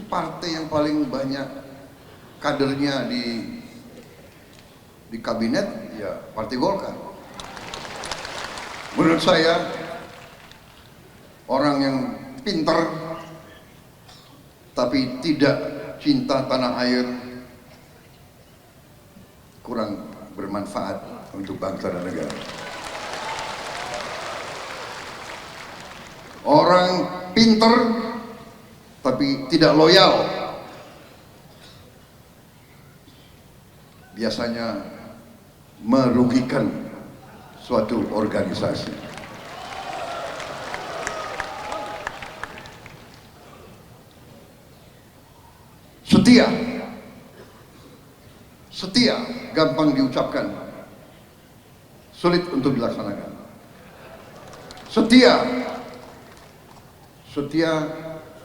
partai yang paling banyak kadernya di kabinet ya Partai Golkar. Menurut saya orang yang pintar tapi tidak cinta tanah air kurang bermanfaat untuk bangsa dan negara. Orang pintar tapi tidak loyal biasanya merugikan suatu organisasi. Setia gampang diucapkan, sulit untuk dilaksanakan. Setia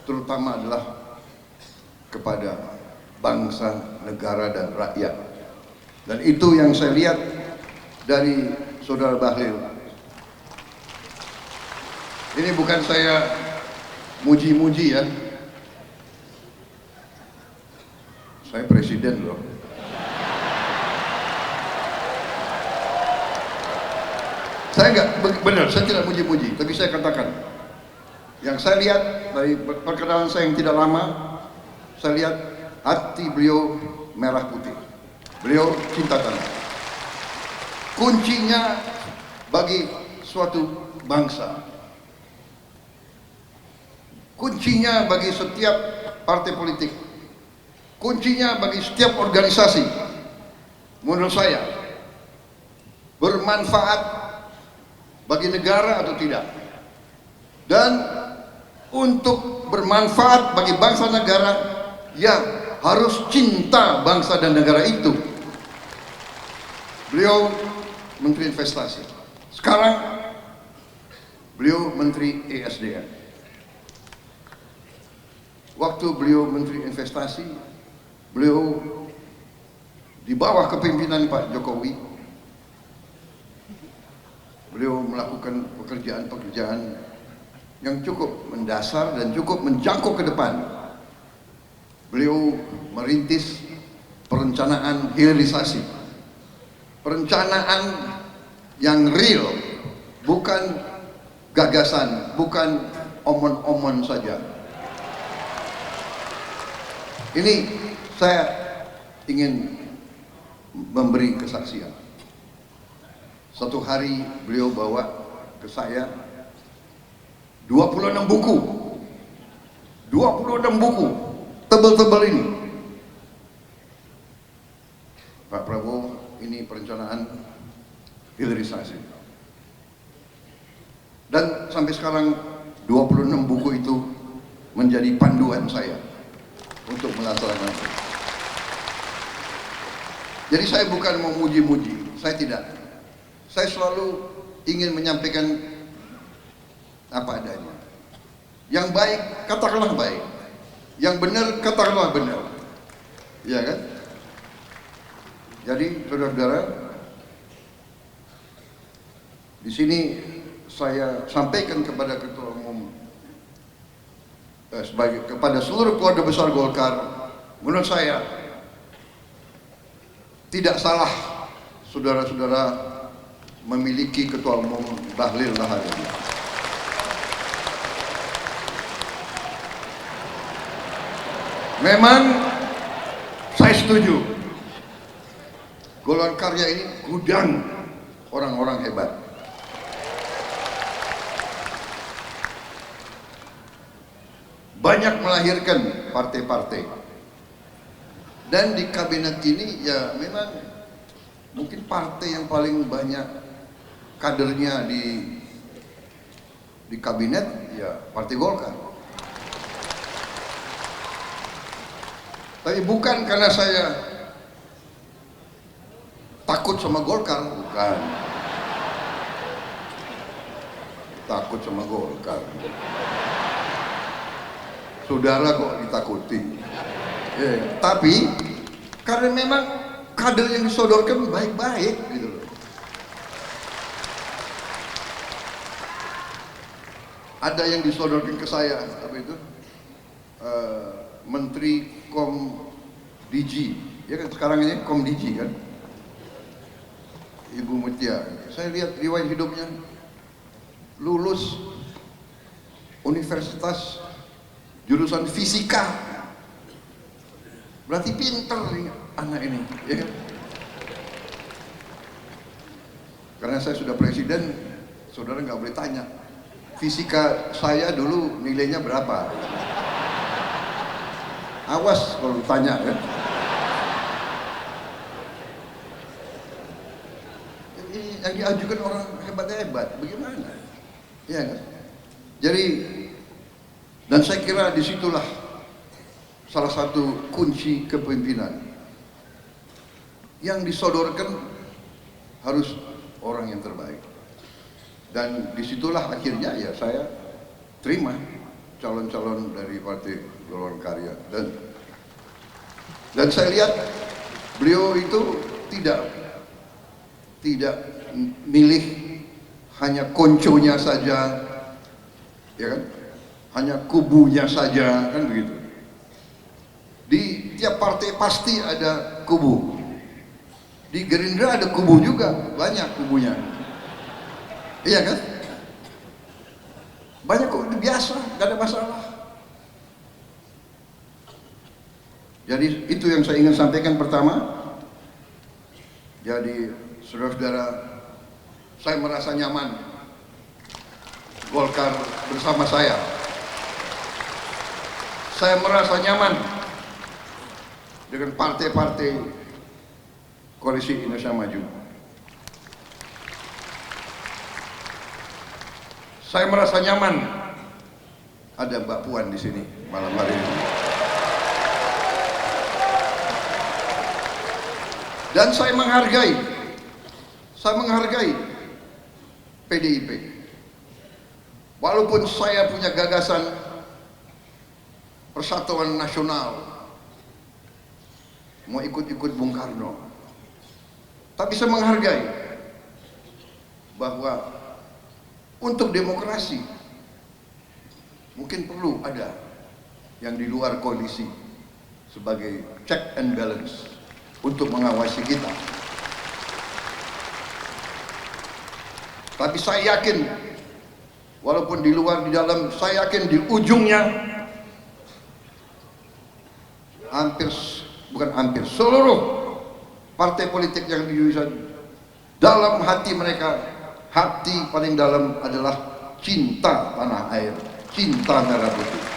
terutama adalah kepada bangsa, negara, dan rakyat. Dan itu yang saya lihat dari Saudara Bahlil. Ini bukan saya muji-muji ya. Saya presiden loh. Saya benar, saya tidak muji-muji, tapi saya katakan yang saya lihat dari perkenalan saya yang tidak lama, saya lihat hati beliau merah putih. Beliau cinta tanah. Kuncinya bagi suatu bangsa, kuncinya bagi setiap partai politik, kuncinya bagi setiap organisasi, menurut saya bermanfaat bagi negara atau tidak, dan untuk bermanfaat bagi bangsa negara ya harus cinta bangsa dan negara itu. Beliau Menteri Investasi, sekarang beliau Menteri ESDM. Waktu beliau Menteri Investasi, beliau di bawah kepemimpinan Pak Jokowi, beliau melakukan pekerjaan-pekerjaan yang cukup mendasar dan cukup menjangkau ke depan. Beliau merintis perencanaan hilirisasi, perencanaan yang real, bukan gagasan, bukan omon-omon saja. Ini saya ingin memberi kesaksian. Satu hari beliau bawa ke saya 26 buku, 26 buku tebal-tebal ini. Pak Prabowo, ini perencanaan hilirisasi. Dan sampai sekarang 26 buku itu menjadi panduan saya untuk melaksanakan. Jadi saya bukan mau muji-muji, saya tidak. Saya selalu ingin menyampaikan apa adanya. Yang baik, katakanlah baik. Yang benar, katakanlah benar. Ya kan? Jadi, saudara-saudara, di sini saya sampaikan kepada Ketua Umum, kepada seluruh keluarga besar Golkar, menurut saya tidak salah saudara-saudara memiliki Ketua Umum Bahlil Lahadalia. Memang saya setuju, golongan karya ini gudang orang-orang hebat. Banyak melahirkan partai-partai. Dan di kabinet ini ya memang mungkin partai yang paling banyak kadernya di kabinet ya Partai Golkar. Tapi bukan karena saya takut sama Golkar, bukan. Takut sama Golkar. Saudara kok ditakuti. Tapi karena memang kader yang disodorkan baik-baik gitu loh. Ada yang disodorkan ke saya apa itu Menteri Komdigi, ya kan sekarang ini Komdigi kan, Ibu Mutia. Saya lihat riwayat hidupnya, lulus universitas jurusan fisika, berarti pinter nih anak ini, ya kan? Karena saya sudah presiden, saudara nggak boleh tanya fisika saya dulu nilainya berapa. Awas kalau tanya kan. Yang diajukan orang hebat-hebat, bagaimana? Ya kan? Jadi, dan saya kira disitulah salah satu kunci kepemimpinan. Yang disodorkan harus orang yang terbaik. Dan disitulah akhirnya ya saya terima calon-calon dari Partai Golongan Karya. Dan saya lihat beliau itu tidak milih hanya konconya saja, ya kan? Hanya kubunya saja, kan begitu. Di tiap partai pasti ada kubu. Di Gerindra ada kubu juga, banyak kubunya. Iya kan? Banyak kok, biasa, gak ada masalah. Jadi itu yang saya ingin sampaikan pertama. Jadi saudara-saudara, saya merasa nyaman Golkar bersama saya. Saya merasa nyaman dengan partai-partai Koalisi Indonesia Maju. Saya merasa nyaman ada Mbak Puan di sini malam hari ini. Dan saya menghargai PDIP. Walaupun saya punya gagasan persatuan nasional, mau ikut-ikut Bung Karno, tapi saya menghargai bahwa untuk demokrasi mungkin perlu ada yang di luar koalisi sebagai check and balance untuk mengawasi kita. Tapi saya yakin, walaupun di luar, di dalam, saya yakin di ujungnya seluruh partai politik yang di Indonesia, dalam hati mereka, hati paling dalam adalah cinta tanah air, cinta merah putih.